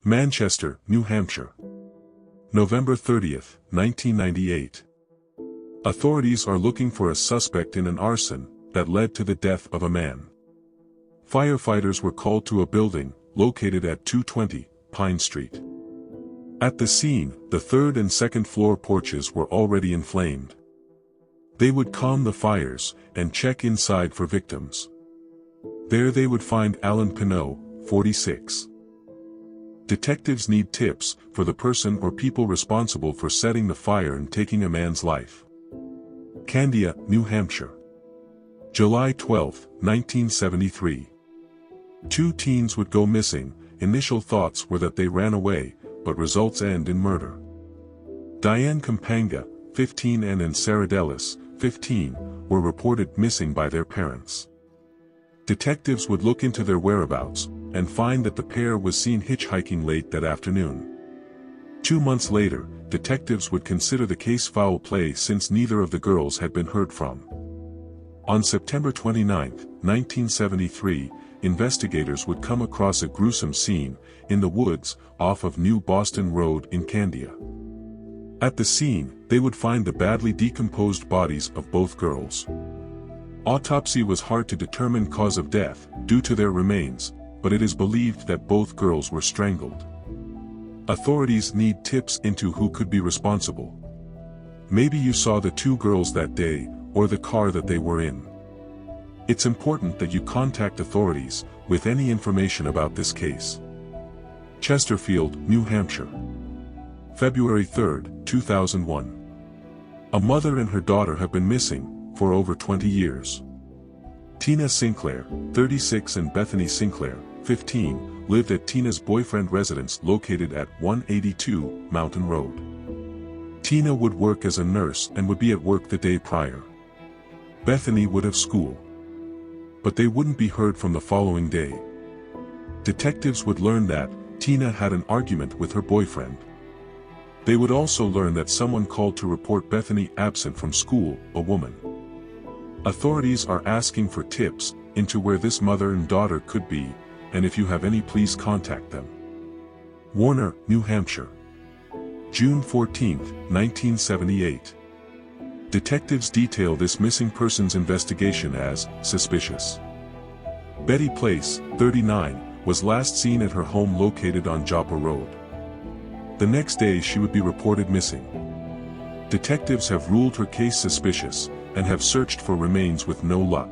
Manchester, New Hampshire. November 30, 1998. Authorities are looking for a suspect in an arson that led to the death of a man. Firefighters were called to a building located at 220 Pine Street. At the scene, the third and second floor porches were already inflamed. They would calm the fires and check inside for victims. There they would find Alan Pinot, 46. Detectives need tips for the person or people responsible for setting the fire and taking a man's life. Candia, New Hampshire. July 12, 1973. Two teens would go missing. Initial thoughts were that they ran away, but results end in murder. Diane Campanga, 15 and Sarah Dellis, 15, were reported missing by their parents. Detectives would look into their whereabouts and find that the pair was seen hitchhiking late that afternoon. 2 months later, detectives would consider the case foul play since neither of the girls had been heard from. On September 29, 1973, investigators would come across a gruesome scene in the woods off of New Boston Road in Candia. At the scene, they would find the badly decomposed bodies of both girls. Autopsy was hard to determine cause of death due to their remains, but it is believed that both girls were strangled. Authorities need tips into who could be responsible. Maybe you saw the two girls that day, or the car that they were in. It's important that you contact authorities with any information about this case. Chesterfield, New Hampshire. February 3, 2001. A mother and her daughter have been missing for over 20 years. Tina Sinclair, 36 and Bethany Sinclair, 15, lived at Tina's boyfriend residence located at 182 Mountain Road. Tina would work as a nurse and would be at work the day prior. Bethany would have school. But they wouldn't be heard from the following day. Detectives would learn that Tina had an argument with her boyfriend. They would also learn that someone called to report Bethany absent from school, a woman. Authorities are asking for tips into where this mother and daughter could be, and if you have any, please contact them. Warner, New Hampshire. June 14, 1978. Detectives detail this missing persons investigation as suspicious. Betty Place, 39, was last seen at her home located on Joppa Road. The next day she would be reported missing. Detectives have ruled her case suspicious and have searched for remains with no luck.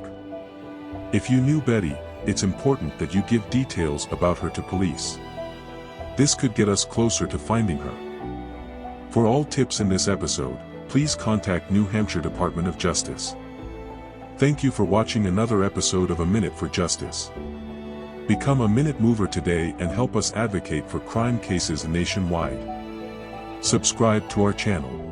If you knew Betty, it's important that you give details about her to police. This could get us closer to finding her. For all tips in this episode, please contact New Hampshire Department of Justice. Thank you for watching another episode of A Minute for Justice. Become a Minute Mover today and help us advocate for crime cases nationwide. Subscribe to our channel.